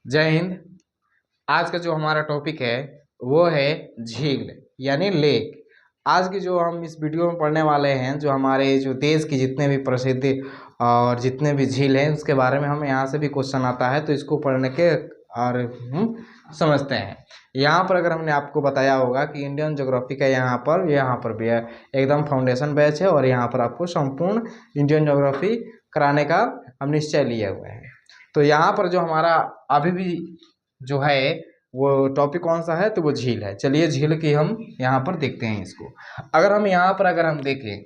जय हिंद। आज का जो हमारा टॉपिक है वो है झील यानी लेक। आज की जो हम इस वीडियो में पढ़ने वाले हैं, जो हमारे जो देश की जितने भी प्रसिद्ध और जितने भी झील हैं उसके बारे में हम यहाँ से भी क्वेश्चन आता है तो इसको पढ़ने के और समझते हैं। यहाँ पर अगर हमने आपको बताया होगा कि इंडियन ज्योग्राफी का यहाँ पर भी है एकदम फाउंडेशन बैच है और यहाँ पर आपको संपूर्ण इंडियन ज्योग्राफी कराने का हम निश्चय लिए हुए हैं। तो यहाँ पर जो हमारा अभी भी जो है वो टॉपिक कौन सा है, तो वो झील है। चलिए झील की हम यहाँ पर देखते हैं इसको। अगर हम देखें,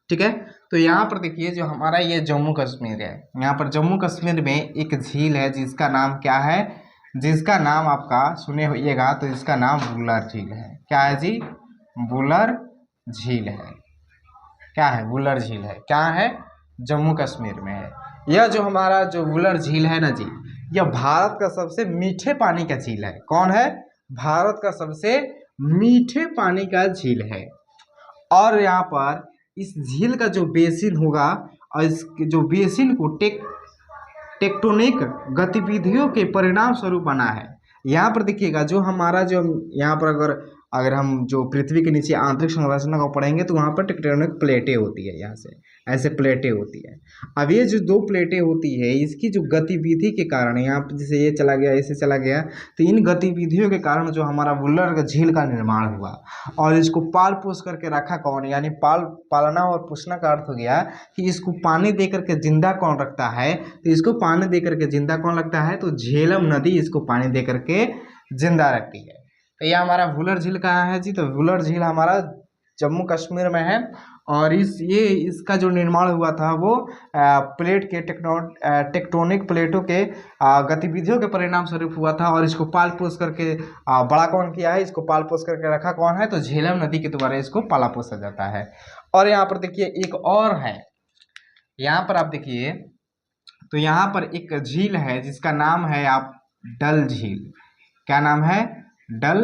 ठीक है, तो यहाँ पर देखिए जो हमारा ये जम्मू कश्मीर है, यहाँ पर जम्मू कश्मीर में एक झील है जिसका नाम क्या है, जिसका नाम आपका सुने होइएगा, तो इसका नाम वुलर झील है। क्या है जी? वुलर झील है। क्या है? वुलर झील है। क्या है? जम्मू कश्मीर में है। यह जो हमारा जो वुलर झील है ना जी, यह भारत का सबसे मीठे पानी का झील है। कौन है? भारत का सबसे मीठे पानी का झील है। और यहाँ पर इस झील का जो बेसिन होगा और इस जो बेसिन को टेक्टोनिक गतिविधियों के परिणाम स्वरूप बना है। यहाँ पर देखिएगा जो हमारा जो यहाँ पर अगर हम जो पृथ्वी के नीचे आंतरिक संरचना को पढ़ेंगे तो वहाँ पर टेक्टोनिक प्लेटें होती है। यहाँ से ऐसे प्लेटें होती है। अब ये जो दो प्लेटें होती है इसकी जो गतिविधि के कारण, यहाँ पर जैसे ये चला गया ऐसे चला गया, तो इन गतिविधियों के कारण जो हमारा वुलर का झील का निर्माण हुआ। और इसको पाल पोस करके रखा कौन? यानी पालना और पोसना का अर्थ हो गया कि इसको पानी दे करके जिंदा कौन रखता है, तो इसको पानी दे करके जिंदा कौन रखता है, तो झेलम नदी इसको पानी दे करके जिंदा रखती है। तो ये हमारा वुलर झील कहाँ है जी? तो वुलर झील हमारा जम्मू कश्मीर में है। और इसका जो निर्माण हुआ था वो प्लेट के टेक्टोनिक प्लेटों के गतिविधियों के परिणाम स्वरूप हुआ था। और इसको पाल पोस करके बड़ा कौन किया है, इसको पाल पोस करके रखा कौन है, तो झेलम नदी के द्वारा इसको पाला पोसा जाता है। और यहाँ पर देखिए एक और है, यहाँ पर आप देखिए तो यहाँ पर एक झील है जिसका नाम है आप डल झील। क्या नाम है? डल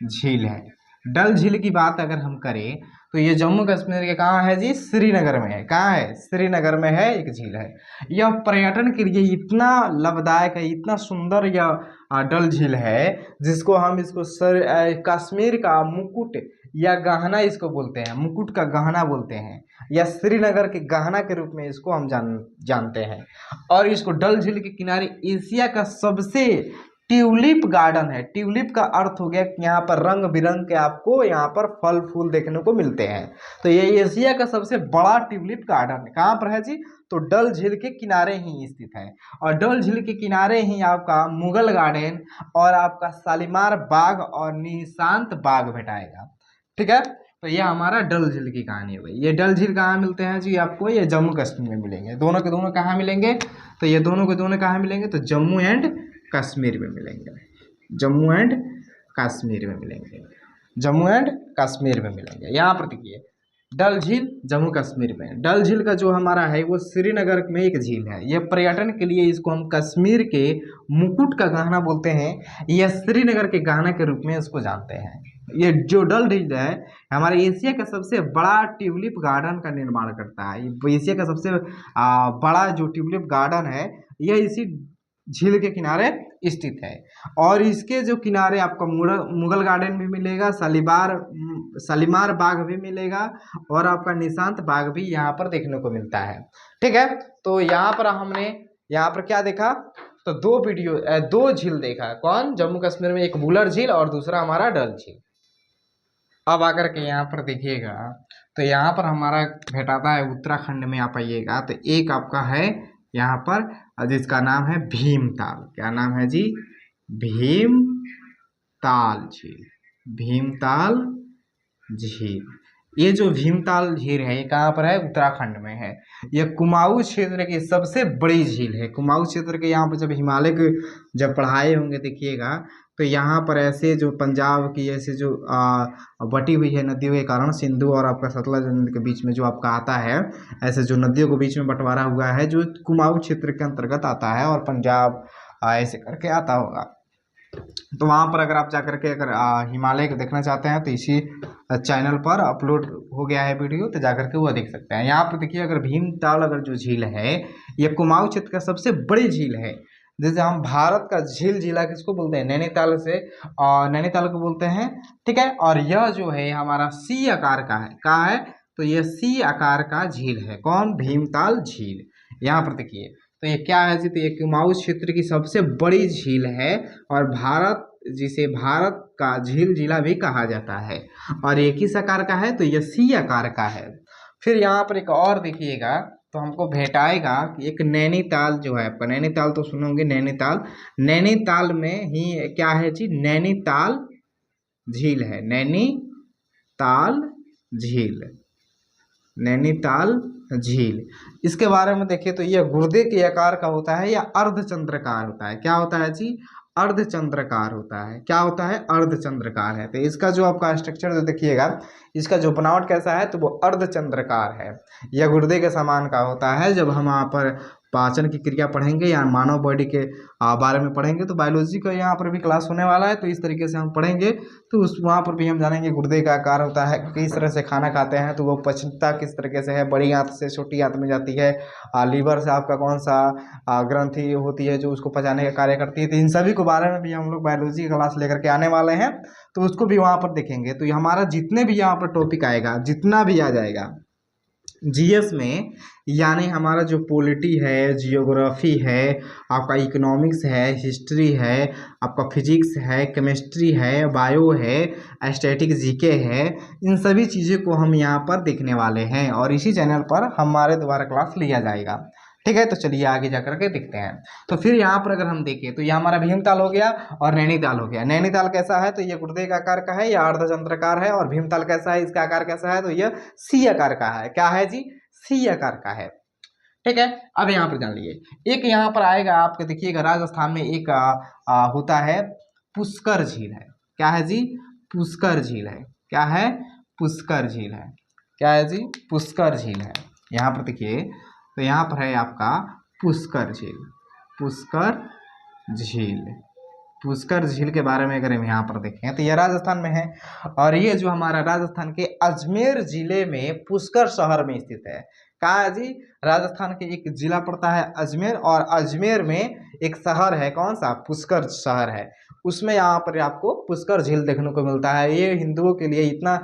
झील है। डल झील की बात अगर हम करें तो ये जम्मू कश्मीर के कहाँ है जी? श्रीनगर में है। कहाँ है? श्रीनगर में है एक झील है। यह पर्यटन के लिए इतना लाभदायक है, इतना सुंदर यह डल झील है जिसको हम इसको कश्मीर का मुकुट या गहना इसको बोलते हैं, मुकुट का गहना बोलते हैं, या श्रीनगर के गहना के रूप में इसको हम जानते हैं। और इसको डल झील के किनारे एशिया का सबसे ट्यूलिप गार्डन है। ट्यूलिप का अर्थ हो गया कि यहाँ पर रंग बिरंग के आपको यहाँ पर फल फूल देखने को मिलते हैं। तो ये एशिया का सबसे बड़ा ट्यूलिप गार्डन कहाँ पर है जी? तो डल झील के किनारे ही स्थित है। और डल झील के किनारे ही आपका मुगल गार्डन और आपका शालीमार बाग और निशांत बाग भेटाएगा। ठीक है, तो ये हमारा डल झील की कहानी हो गई। ये डल झील कहाँ मिलते हैं जी? आपको ये जम्मू कश्मीर में मिलेंगे। दोनों के दोनों कहाँ मिलेंगे? तो ये दोनों के दोनों कहाँ मिलेंगे? तो जम्मू एंड कश्मीर में मिलेंगे। जम्मू एंड कश्मीर में मिलेंगे। जम्मू एंड कश्मीर में मिलेंगे। यहाँ पर देखिए डल झील जम्मू कश्मीर में। डल झील का जो हमारा है वो श्रीनगर में एक झील है। यह पर्यटन के लिए इसको हम कश्मीर के मुकुट का गहना बोलते हैं, या श्रीनगर के गहना के रूप में इसको जानते हैं। ये जो डल झील है हमारे एशिया का सबसे बड़ा ट्यूलिप गार्डन का निर्माण करता है। एशिया का सबसे बड़ा जो ट्यूलिप गार्डन है यह इसी झील के किनारे स्थित है। और इसके जो किनारे आपका मुगल गार्डन भी मिलेगा, शालीमार बाग भी मिलेगा, और आपका निशांत बाग भी यहाँ पर देखने को मिलता है। ठीक है, तो यहाँ पर हमने यहाँ पर क्या देखा, तो दो झील देखा। कौन? जम्मू कश्मीर में एक वुलर झील और दूसरा हमारा डल झील। अब आकर के यहाँ पर देखिएगा तो यहाँ पर हमारा भेटाता है उत्तराखंड में। आप आइएगा तो एक आपका है यहाँ पर जिसका नाम है भीमताल। क्या नाम है जी? भीमताल झील। भीमताल झील। ये जो भीमताल झील है ये कहाँ पर है? उत्तराखंड में है। ये कुमाऊं क्षेत्र की सबसे बड़ी झील है। कुमाऊं क्षेत्र के यहाँ पर जब हिमालय के जब पढ़ाए होंगे देखिएगा तो यहाँ पर ऐसे जो पंजाब की ऐसे जो बटी हुई है नदियों के कारण, सिंधु और आपका सतलज के बीच में जो आपका आता है, ऐसे जो नदियों के बीच में बंटवारा हुआ है जो कुमाऊं क्षेत्र के अंतर्गत आता है, और पंजाब ऐसे करके आता होगा। तो वहाँ पर अगर आप जाकर के अगर हिमालय को देखना चाहते हैं तो इसी चैनल पर अपलोड हो गया है वीडियो, तो जाकर के वो देख सकते हैं। यहाँ पर देखिए अगर भीमताल अगर जो झील है ये कुमाऊं क्षेत्र का सबसे बड़ी झील है। जैसे हम भारत का झील जिला किसको बोलते हैं, नैनीताल से नैनीताल को बोलते हैं, ठीक है। और यह जो है हमारा सी आकार का है, कहा है तो यह सी आकार का झील है, कौन, भीमताल झील। यहाँ पर देखिए तो ये क्या है जी, तो ये कुमाऊं क्षेत्र की सबसे बड़ी झील है और भारत, जिसे भारत का झील जिला भी कहा जाता है। और ये किस आकार का है, तो ये सी आकार का है। फिर यहाँ पर एक और देखिएगा तो हमको भेटाएगा कि एक नैनीताल जो है आपका, नैनीताल तो सुने होंगे, नैनीताल, नैनीताल में ही क्या है जी, नैनीताल झील है, नैनीताल झील, नैनीताल झील। इसके बारे में देखिए तो यह गुर्दे के आकार का होता है या अर्धचंद्राकार होता है, क्या होता है जी, अर्धचंद्राकार होता है, क्या होता है, अर्धचंद्राकार है। तो इसका जो आपका स्ट्रक्चर जो देखिएगा, इसका जो बनावट कैसा है, तो वो अर्धचंद्राकार है। यह गुर्दे के समान का होता है। जब हम यहाँ पर पाचन की क्रिया पढ़ेंगे या मानव बॉडी के बारे में पढ़ेंगे, तो बायोलॉजी का यहाँ पर भी क्लास होने वाला है, तो इस तरीके से हम पढ़ेंगे तो उस वहाँ पर भी हम जानेंगे गुर्दे का आकार होता है, किस तरह से खाना खाते हैं तो वो पचता किस तरीके से है, बड़ी आंत से छोटी आंत में जाती है, लीवर से आपका कौन सा ग्रंथि होती है जो उसको पचाने का कार्य करती है। तो इन सभी के बारे में भी हम लोग बायोलॉजी की क्लास लेकर के आने वाले हैं, तो उसको भी वहाँ पर देखेंगे। तो हमारा जितने भी यहाँ पर टॉपिक आएगा, जितना भी आ जाएगा जीएस में, यानी हमारा जो पॉलिटी है, जियोग्राफी है, आपका इकोनॉमिक्स है, हिस्ट्री है, आपका फिजिक्स है, केमिस्ट्री है, बायो है, स्टैटिक जीके है, इन सभी चीज़ों को हम यहाँ पर देखने वाले हैं और इसी चैनल पर हमारे द्वारा क्लास लिया जाएगा, ठीक है। तो चलिए आगे जा करके देखते हैं। तो फिर यहाँ पर अगर हम देखें तो ये हमारा भीमताल हो गया और नैनीताल हो गया। नैनीताल कैसा है, तो ये गुर्दे का आकार का है या अर्धचंद्राकार है, और भीमताल कैसा है, इसका आकार कैसा है, तो यह सी आकार का है, क्या है जी, सी आकार का है, ठीक है। अब यहाँ पर जान लीजिए, एक यहाँ पर आएगा आपके, देखिएगा राजस्थान में एक होता है पुष्कर झील है, क्या है जी, पुष्कर झील है, क्या है, पुष्कर झील है, क्या है जी, पुष्कर झील है। यहाँ पर देखिए तो यहाँ पर है आपका पुष्कर झील, पुष्कर झील, पुष्कर झील के बारे में अगर हम यहाँ पर देखें तो यह राजस्थान में है और ये जो हमारा राजस्थान के अजमेर जिले में पुष्कर शहर में स्थित है। कहाँ है जी, राजस्थान के एक जिला पड़ता है अजमेर और अजमेर में एक शहर है, कौन सा, पुष्कर शहर है, उसमें यहाँ पर आपको पुष्कर झील देखने को मिलता है। ये हिंदुओं के लिए इतना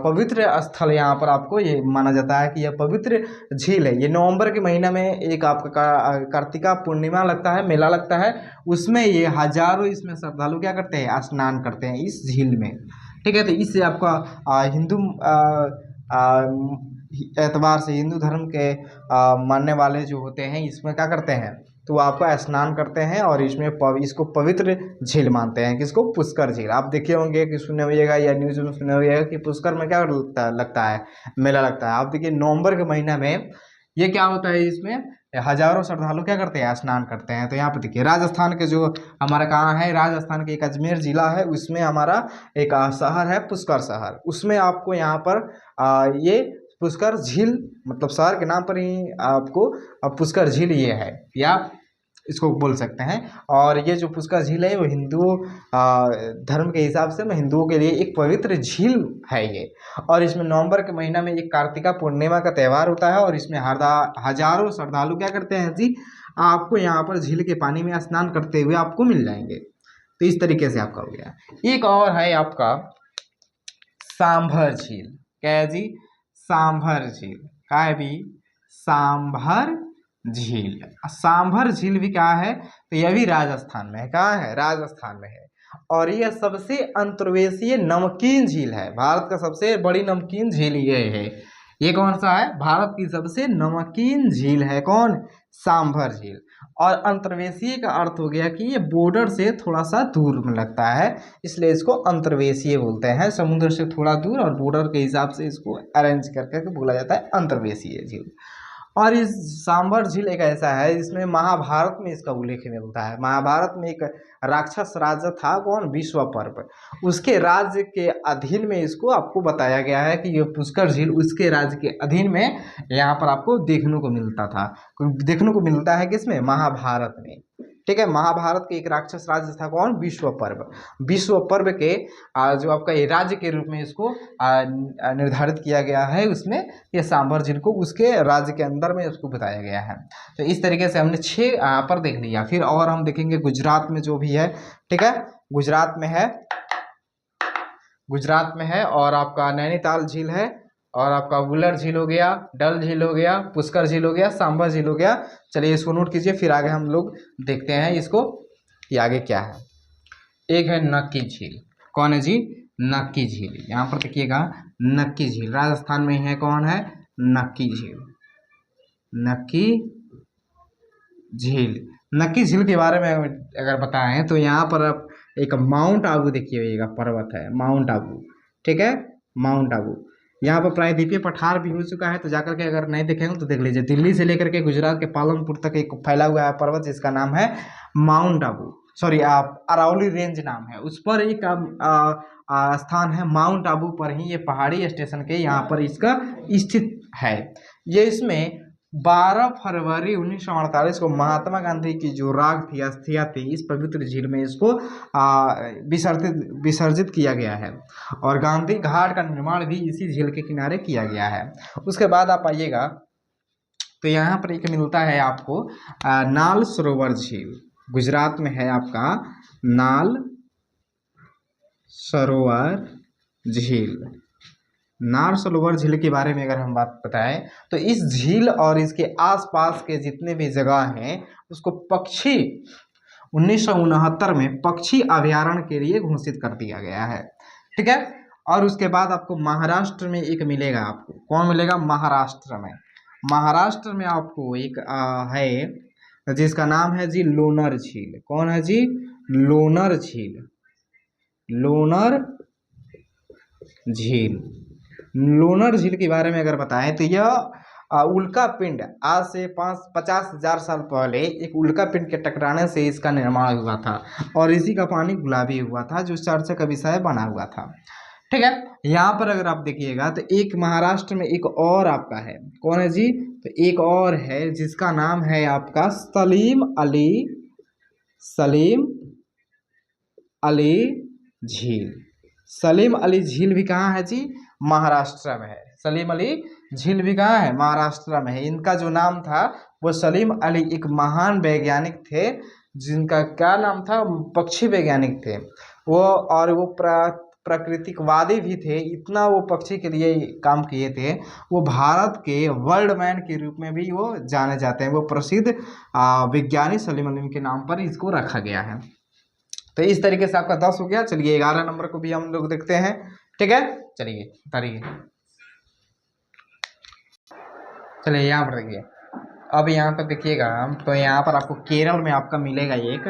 पवित्र स्थल यहाँ पर आपको ये माना जाता है कि यह पवित्र झील है। ये नवंबर के महीना में एक आपका कार्तिका पूर्णिमा लगता है, मेला लगता है, उसमें ये हजारों इसमें श्रद्धालु क्या करते हैं, स्नान करते हैं इस झील में, ठीक है। तो इससे आपका हिंदू एतबार से, हिंदू धर्म के मानने वाले जो होते हैं इसमें क्या करते हैं, तो वो आपका स्नान करते हैं और इसमें इसको पवित्र झील मानते हैं, किसको, पुष्कर झील। आप देखे होंगे कि सुने होइएगा या न्यूज़ में सुने होइएगा कि पुष्कर में क्या लगता है, मेला लगता है। आप देखिए नवंबर के महीना में ये क्या होता है, इसमें हजारों श्रद्धालु क्या करते हैं, स्नान करते हैं। तो यहाँ पे देखिए राजस्थान के जो हमारा कहाँ है, राजस्थान के एक अजमेर जिला है, उसमें हमारा एक शहर है पुष्कर शहर, उसमें आपको यहाँ पर ये पुष्कर झील, मतलब शहर के नाम पर ही आपको पुष्कर झील ये है, या इसको बोल सकते हैं। और ये जो पुष्कर झील है वो हिंदू धर्म के हिसाब से हिंदुओं के लिए एक पवित्र झील है ये। और इसमें नवंबर के महीना में एक कार्तिका पूर्णिमा का त्यौहार होता है और इसमें हजारों श्रद्धालु क्या करते हैं जी, आपको यहाँ पर झील के पानी में स्नान करते हुए आपको मिल जाएंगे। तो इस तरीके से आपका हो गया। एक और है आपका सांभर झील, क्या है जी, सांभर झील, क्या है भी, सांभर झील। सांभर झील भी क्या है, तो यह भी राजस्थान में है, कहाँ है, राजस्थान में है। और यह सबसे अंतर्वेशीय नमकीन झील है, भारत का सबसे बड़ी नमकीन झील ये है। ये कौन सा है, भारत की सबसे नमकीन झील है, कौन, सांभर झील। और अंतर्वेशीय का अर्थ हो गया कि ये बॉर्डर से थोड़ा सा दूर में लगता है, इसलिए इसको अंतर्वेशीय बोलते हैं, समुद्र से थोड़ा दूर और बॉर्डर के हिसाब से इसको अरेंज करके बोला जाता है अंतर्वेशीय झील। और इस सांभर झील एक ऐसा है जिसमें महाभारत में इसका उल्लेख मिलता है। महाभारत में एक राक्षस राज्य था, कौन, विश्वपर्व, उसके राज्य के अधीन में इसको आपको बताया गया है कि ये पुष्कर झील उसके राज्य के अधीन में यहाँ पर आपको देखने को मिलता था, देखने को मिलता है किसमें, महाभारत में, ठीक है। महाभारत के एक राक्षस राज्य था कौन, विश्वपर्व। विश्वपर्व के जो आपका ये राज्य के रूप में इसको निर्धारित किया गया है, उसमें ये सांभर झील को उसके राज्य के अंदर में उसको बताया गया है। तो इस तरीके से हमने 6 पर देख लिया। फिर और हम देखेंगे गुजरात में जो भी है, ठीक है, गुजरात में है और आपका नैनीताल झील है और आपका वुलर झील हो गया, डल झील हो गया, पुष्कर झील हो गया, सांभर झील हो गया। चलिए इसको नोट कीजिए, फिर आगे हम लोग देखते हैं इसको कि आगे क्या है। एक है नक्की झील। कौन है जी, नक्की झील। यहाँ पर देखिएगा नक्की झील राजस्थान में है। कौन है, नक्की झील। नक्की झील, नक्की झील के बारे में अगर बताएं तो यहाँ पर आप एक माउंट आबू देखिएगा, पर्वत है माउंट आबू, ठीक है, माउंट आबू। यहाँ पर प्रायद्वीपीय पठार भी हो चुका है, तो जाकर के अगर नहीं देखेंगे तो देख लीजिए। दिल्ली से लेकर के गुजरात के पालनपुर तक एक फैला हुआ है पर्वत जिसका नाम है माउंट आबू, सॉरी आप अरावली रेंज नाम है। उस पर एक स्थान है माउंट आबू पर ही, ये पहाड़ी स्टेशन के यहाँ पर इसका स्थित है। ये इसमें 12 फरवरी 1948 को महात्मा गांधी की जो राग थी, अस्थियां थी, इस पवित्र झील में इसको विसर्जित किया गया है और गांधी घाट का निर्माण भी इसी झील के किनारे किया गया है। उसके बाद आप आइएगा तो यहाँ पर एक मिलता है आपको नाल सरोवर झील। गुजरात में है आपका नाल सरोवर झील। नाल सरोवर झील के बारे में अगर हम बात बताएं तो इस झील और इसके आसपास के जितने भी जगह हैं उसको पक्षी 1969 में पक्षी अभयारण्य के लिए घोषित कर दिया गया है, ठीक है। और उसके बाद आपको महाराष्ट्र में एक मिलेगा, आपको कौन मिलेगा, महाराष्ट्र में। महाराष्ट्र में आपको एक है जिसका नाम है जी लोनार झील। कौन है जी, लोनार झील। लोनार झील, लोनार झील के बारे में अगर बताएं तो यह उल्का पिंड आज से 50,000 साल पहले एक उल्का पिंड के टकराने से इसका निर्माण हुआ था और इसी का पानी गुलाबी हुआ था जो चर्चा का विषय बना हुआ था, ठीक है। यहाँ पर अगर आप देखिएगा तो एक महाराष्ट्र में एक और आपका है, कौन है जी, तो एक और है जिसका नाम है आपका सलीम अली झील। सलीम अली झील भी कहाँ है जी, महाराष्ट्र में है। सलीम अली झील भी कहाँ है, महाराष्ट्र में है। इनका जो नाम था वो सलीम अली एक महान वैज्ञानिक थे जिनका क्या नाम था, पक्षी वैज्ञानिक थे वो, और वो प्राकृतिकवादी भी थे। इतना वो पक्षी के लिए काम किए थे, वो भारत के वर्ल्ड मैन के रूप में भी वो जाने जाते हैं। वो प्रसिद्ध विज्ञानी सलीम अली के नाम पर इसको रखा गया है। तो इस तरीके से आपका 10 हो गया। चलिए 11 नंबर को भी हम लोग देखते हैं, ठीक है। चलिए उतारिए, चलिए यहाँ पर देखिए। अब यहाँ पर देखिएगा तो यहाँ पर आपको केरल में आपका मिलेगा एक,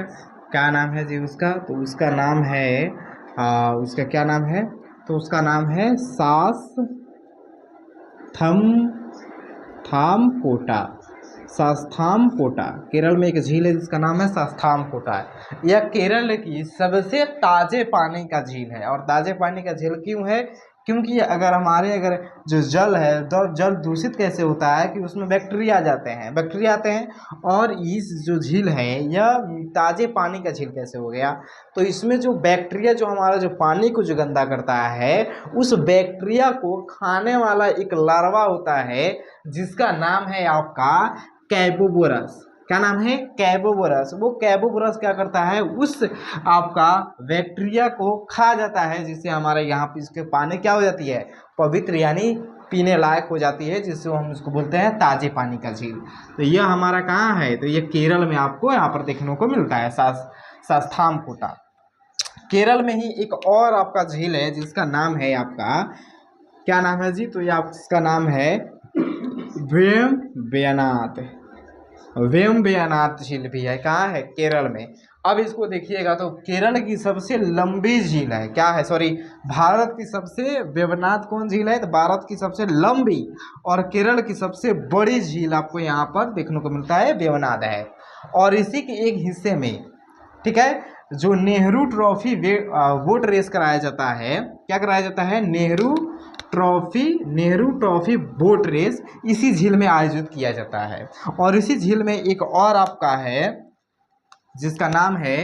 क्या नाम है जी उसका, तो उसका नाम है उसका क्या नाम है, तो उसका नाम है सास्थामकोटा। केरल में एक झील है जिसका नाम है सास्थामकोटा। यह केरल की सबसे ताजे पानी का झील है। और ताजे पानी का झील क्यों है, क्योंकि अगर जो जल है तो जल दूषित कैसे होता है कि उसमें बैक्टीरिया आते हैं और इस जो झील है यह ताजे पानी का झील कैसे हो गया, तो इसमें जो बैक्टीरिया जो हमारा जो पानी को जो गंदा करता है उस बैक्टीरिया को खाने वाला एक लार्वा होता है जिसका नाम है आपका कैबोबोरस। क्या नाम है, कैबोबोरस। वो कैबोबोरस क्या करता है, उस आपका बैक्टीरिया को खा जाता है जिससे हमारे यहाँ पे इसके पानी क्या हो जाती है, पवित्र यानी पीने लायक हो जाती है, जिससे हम इसको बोलते हैं ताजे पानी का झील। तो यह हमारा कहाँ है, तो ये केरल में आपको यहाँ पर देखने को मिलता है, सास्थामकोटा। केरल में ही एक और आपका झील है जिसका नाम है आपका, क्या नाम है जी, तो ये इसका नाम है वेम्बनाड झील भी है। कहाँ है, केरल में। अब इसको देखिएगा तो केरल की सबसे लंबी झील है, क्या है, सॉरी भारत की सबसे, वेम्बनाड कौन झील है, तो भारत की सबसे लंबी और केरल की सबसे बड़ी झील आपको यहाँ पर देखने को मिलता है, वेम्बनाड है। और इसी के एक हिस्से में, ठीक है, जो नेहरू ट्रॉफी बोट रेस कराया जाता है, क्या कराया जाता है, नेहरू ट्रॉफी बोट रेस इसी झील में आयोजित किया जाता है। और इसी झील में एक और आपका है जिसका नाम है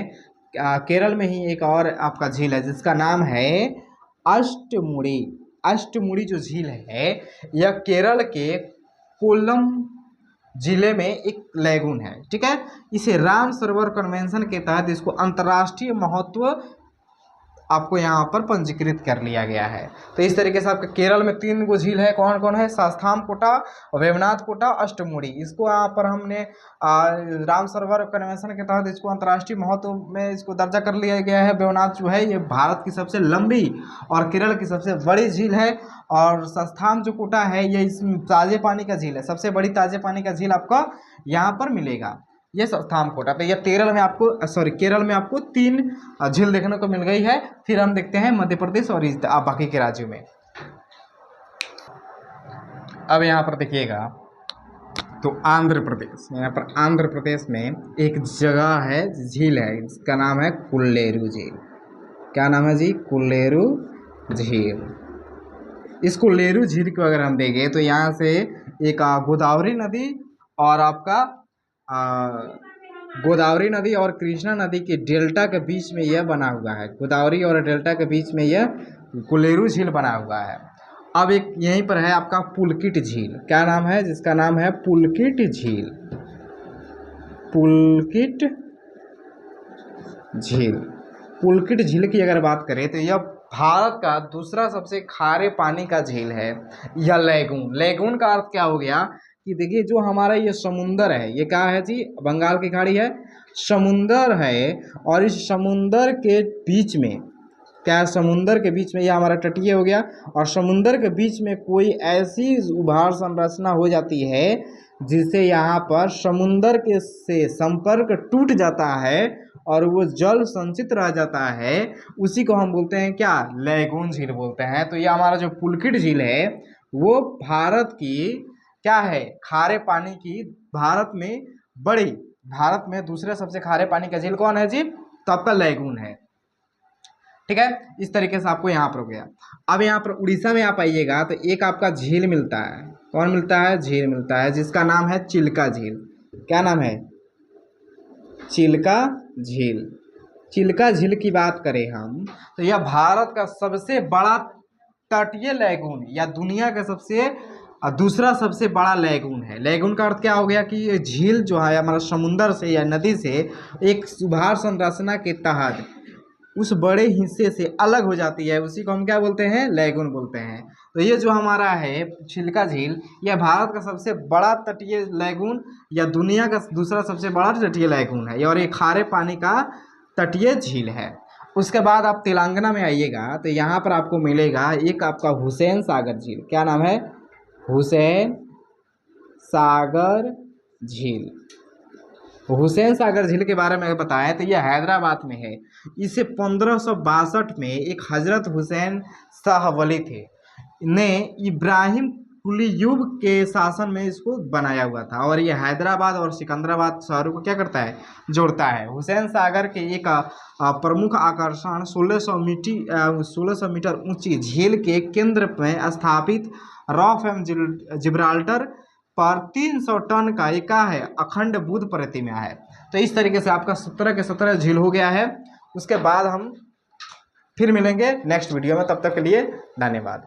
केरल में ही एक और आपका झील है जिसका नाम है अष्टमुड़ी। अष्टमुड़ी जो झील है यह केरल के कोल्लम जिले में एक लैगून है, ठीक है। इसे राम सरोवर कन्वेंशन के तहत इसको अंतर्राष्ट्रीय महत्व आपको यहाँ पर पंजीकृत कर लिया गया है। तो इस तरीके से आपके केरल में 3 गो झील है, कौन कौन है, शास्तामकोटा, वेवनाथकोटा, अष्टमुड़ी। इसको यहाँ पर हमने राम सरोवर कन्वेंशन के तहत इसको अंतर्राष्ट्रीय महत्व में इसको दर्जा कर लिया गया है। वेवनाथ जो है ये भारत की सबसे लंबी और केरल की सबसे बड़ी झील है। और शास्ताम जो कोटा है ये इस ताजे पानी का झील है, सबसे बड़ी ताजे पानी का झील आपका यहाँ पर मिलेगा, ये शास्तामकोटा। तो ये केरल में आपको 3 झील देखने को मिल गई है। फिर हम देखते हैं मध्य प्रदेश और बाकी के राज्यों में। अब यहाँ पर देखिएगा तो आंध्र प्रदेश, यहाँ पर आंध्र प्रदेश में एक जगह है, झील है, इसका नाम है कोल्लेरू झील। क्या नाम है जी, कोल्लेरू झील। इस कोल्लेरू झील को अगर हम देखें तो यहाँ से एक गोदावरी नदी और आपका गोदावरी नदी और कृष्णा नदी के डेल्टा के बीच में यह बना हुआ है। गोदावरी और डेल्टा के बीच में यह कोल्लेरू झील बना हुआ है। अब एक यहीं पर है आपका पुलकित झील। क्या नाम है, जिसका नाम है पुलकित झील। पुलकित झील। पुलकित झील की अगर बात करें तो यह भारत का दूसरा सबसे खारे पानी का झील है। यह लैगून, लैगून का अर्थ क्या हो गया कि देखिए जो हमारा ये समुंदर है, ये क्या है जी, बंगाल की खाड़ी है, समुंदर है। और इस समुंदर के बीच में क्या, समुंदर के बीच में ये हमारा तटीय हो गया। और समुंदर के बीच में कोई ऐसी उभार संरचना हो जाती है जिससे यहाँ पर समुंदर के से संपर्क टूट जाता है और वो जल संचित रह जाता है, उसी को हम बोलते हैं क्या, लैगून झील बोलते हैं। तो ये हमारा जो पुलकित झील है वो भारत की क्या है, खारे पानी की, भारत में दूसरे सबसे खारे पानी का झील कौन है जी, तो आपका लैगून है, ठीक है। इस तरीके से आपको यहाँ पर हो गया। अब यहाँ पर उड़ीसा में आप आइएगा तो एक आपका झील मिलता है, कौन मिलता है, झील मिलता है, जिसका नाम है चिल्का झील। क्या नाम है, चिल्का झील। चिल्का झील की बात करें हम तो यह भारत का सबसे बड़ा तटीय लैगून या दुनिया का दूसरा सबसे बड़ा लैगून है। लैगून का अर्थ क्या हो गया कि ये झील जो है हमारा समुंदर से या नदी से एक उभार संरचना के तहत उस बड़े हिस्से से अलग हो जाती है, उसी को हम क्या बोलते हैं, लैगून बोलते हैं। तो ये जो हमारा है चिल्का झील, यह भारत का सबसे बड़ा तटीय लैगून या दुनिया का दूसरा सबसे बड़ा तटीय लैगून है और ये खारे पानी का तटीय झील है। उसके बाद आप तेलंगाना में आइएगा तो यहाँ पर आपको मिलेगा एक आपका हुसैन सागर झील। क्या नाम है, हुसैन सागर झील। हुसैन सागर झील के बारे में बताएं तो यह हैदराबाद में है। इसे 1562 में एक हजरत हुसैन शाह वली थे ने इब्राहिम कुलीयूब के शासन में इसको बनाया हुआ था और ये हैदराबाद और सिकंदराबाद शहरों को क्या करता है, जोड़ता है। हुसैन सागर के एक प्रमुख आकर्षण 1600 मीटर ऊंची झील के केंद्र में स्थापित रॉक एम जिब्राल्टर पर 300 टन का एक है अखंड बुद्ध प्रतिमा है। तो इस तरीके से आपका 17 के 17 झील हो गया है। उसके बाद हम फिर मिलेंगे नेक्स्ट वीडियो में, तब तक के लिए धन्यवाद।